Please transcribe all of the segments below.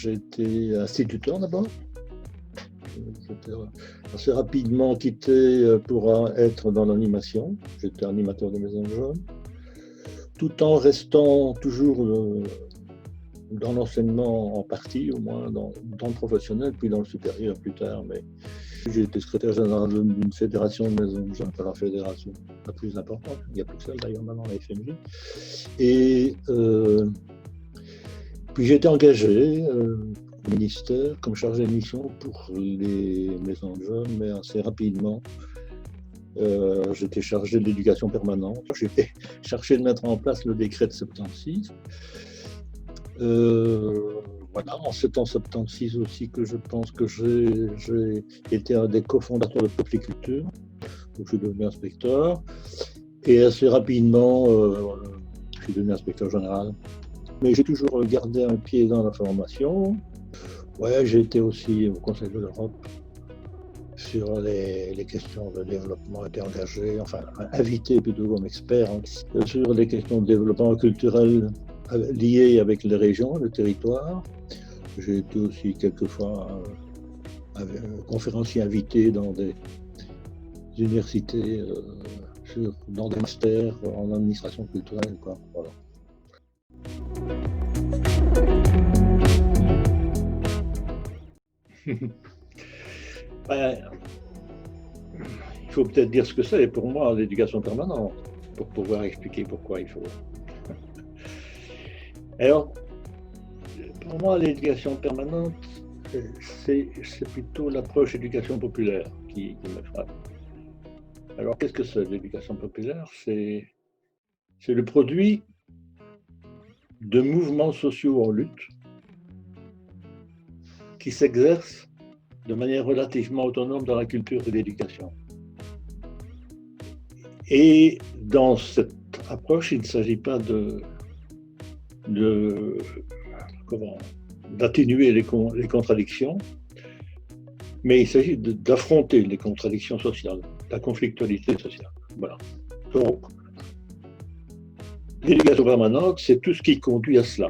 j'ai été instituteur d'abord. J'étais assez rapidement quitté pour être dans l'animation. J'étais animateur de maisons de jeunes, tout en restant toujours dans l'enseignement en partie, au moins dans le professionnel, puis dans le supérieur plus tard. Mais j'ai été secrétaire général d'une fédération de maisons de jeunes, la fédération la plus importante. Il n'y a plus que ça d'ailleurs maintenant, la FMJ. Et puis j'ai été engagé au ministère comme chargé de mission pour les maisons de jeunes, mais assez rapidement. J'étais chargé de l'éducation permanente. J'ai cherché de mettre en place le décret de 76. Voilà, c'est en 76 aussi que je pense que j'ai été un des cofondateurs de Peupliculture, donc je suis devenu inspecteur. Et assez rapidement, je suis devenu inspecteur général. Mais j'ai toujours gardé un pied dans la formation. Ouais, j'ai été aussi au Conseil de l'Europe sur les questions de développement, été engagé, enfin invité plutôt comme expert, sur les questions de développement culturel liées avec les régions, le territoire. J'ai été aussi quelquefois conférencier invité dans des universités, dans des masters en administration culturelle, quoi. Voilà. Il faut peut-être dire ce que c'est pour moi l'éducation permanente, pour pouvoir expliquer pourquoi il faut. Alors, pour moi, l'éducation permanente, c'est plutôt l'approche éducation populaire qui me frappe. Alors, qu'est-ce que c'est l'éducation populaire? C'est le produit de mouvements sociaux en lutte qui s'exercent de manière relativement autonome dans la culture de l'éducation. Et dans cette approche, il ne s'agit pas d'atténuer les contradictions, mais il s'agit d'affronter les contradictions sociales, la conflictualité sociale. Voilà. Donc, l'éducation permanente, c'est tout ce qui conduit à cela.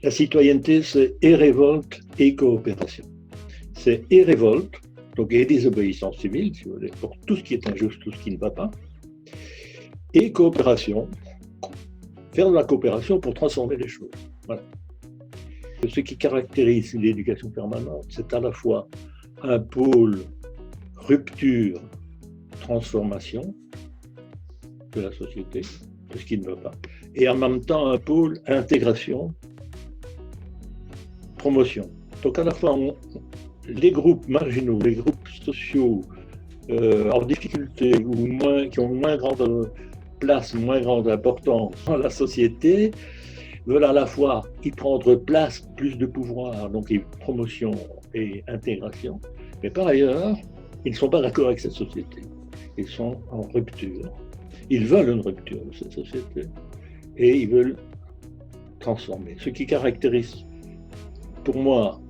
La citoyenneté, c'est et révolte et coopération. C'est et révolte, donc et désobéissance civile, si vous voulez, pour tout ce qui est injuste, tout ce qui ne va pas, et coopération, faire de la coopération pour transformer les choses. Voilà. Ce qui caractérise l'éducation permanente, c'est à la fois un pôle rupture, transformation de la société, de ce qui ne va pas, et en même temps un pôle intégration, promotion. Donc à la fois, les groupes marginaux, les groupes sociaux en difficulté ou qui ont moins grande place, moins grande importance dans la société, veulent à la fois y prendre place, plus de pouvoir, donc promotion et intégration, mais par ailleurs, ils ne sont pas d'accord avec cette société. Ils sont en rupture. Ils veulent une rupture de cette société et ils veulent transformer. Ce qui caractérise pour moi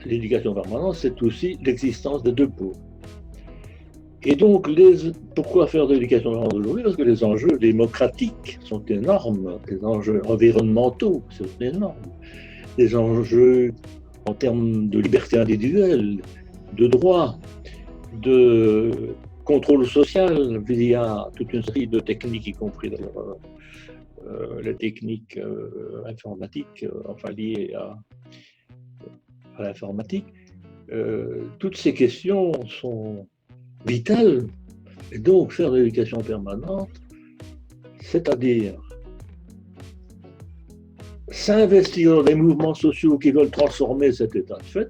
l'éducation permanente, c'est aussi l'existence des deux pôles. Et donc, pourquoi faire de l'éducation permanente aujourd'hui? Parce que les enjeux démocratiques sont énormes, les enjeux environnementaux sont énormes, les enjeux en termes de liberté individuelle, de droit, de contrôle social via toute une série de techniques, y compris d'ailleurs les techniques informatiques, enfin liées à l'informatique. Toutes ces questions sont vitales, et donc faire de l'éducation permanente, c'est-à-dire s'investir dans des mouvements sociaux qui veulent transformer cet état de fait,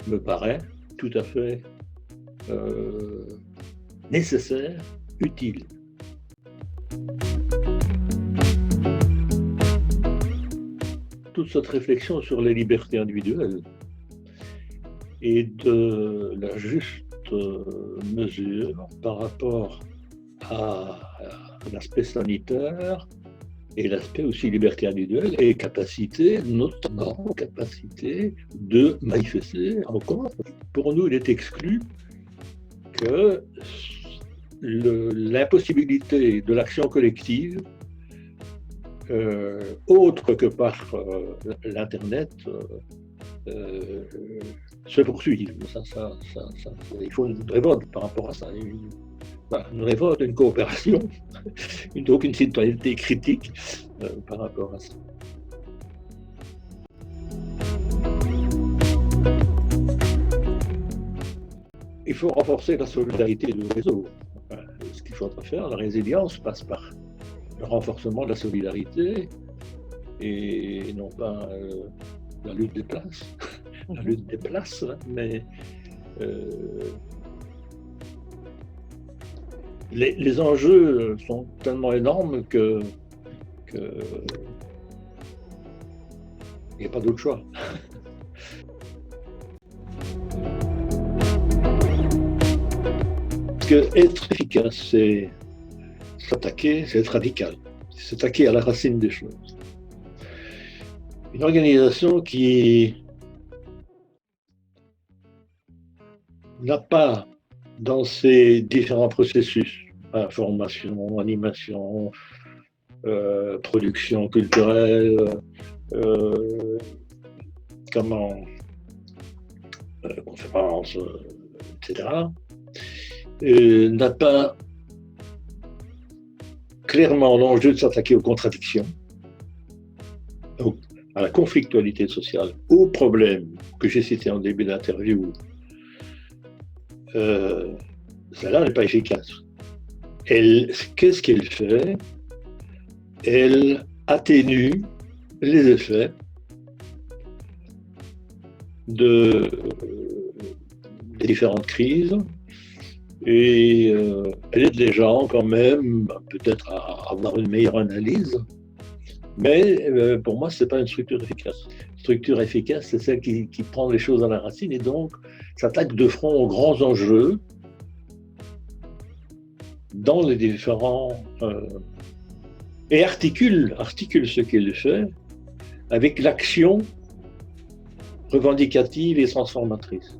me paraît tout à fait nécessaire, utile. Toute cette réflexion sur les libertés individuelles et de la juste mesure par rapport à l'aspect sanitaire et l'aspect aussi liberté individuelle et capacité, notamment capacité de manifester encore. Pour nous, il est exclu que l'impossibilité de l'action collective autre que par l'Internet se poursuivent. Il faut une révolte par rapport à ça. Une révolte, une coopération, donc une citoyenneté critique par rapport à ça. Il faut renforcer la solidarité du réseau. Ce qu'il faudra faire, la résilience passe par le renforcement de la solidarité et non pas la lutte des places, la lutte des places, mais les enjeux sont tellement énormes que il n'y a pas d'autre choix. Parce que être efficace, c'est s'attaquer, c'est être radical, c'est s'attaquer à la racine des choses. Une organisation qui n'a pas dans ses différents processus, information, animation, production culturelle, conférences, etc., n'a pas clairement l'enjeu de s'attaquer aux contradictions, à la conflictualité sociale, aux problèmes que j'ai cités en début d'interview, celle-là n'est pas efficace. Qu'est-ce qu'elle fait? Elle atténue les effets des différentes crises et elle aide les gens quand même peut-être à avoir une meilleure analyse, mais pour moi, ce n'est pas une structure efficace. Une structure efficace, c'est celle qui prend les choses à la racine et donc s'attaque de front aux grands enjeux dans les différents... et articule ce qu'il fait avec l'action revendicative et transformatrice.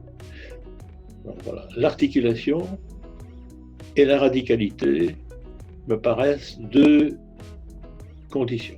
Donc, voilà. L'articulation et la radicalité me paraissent deux conditions.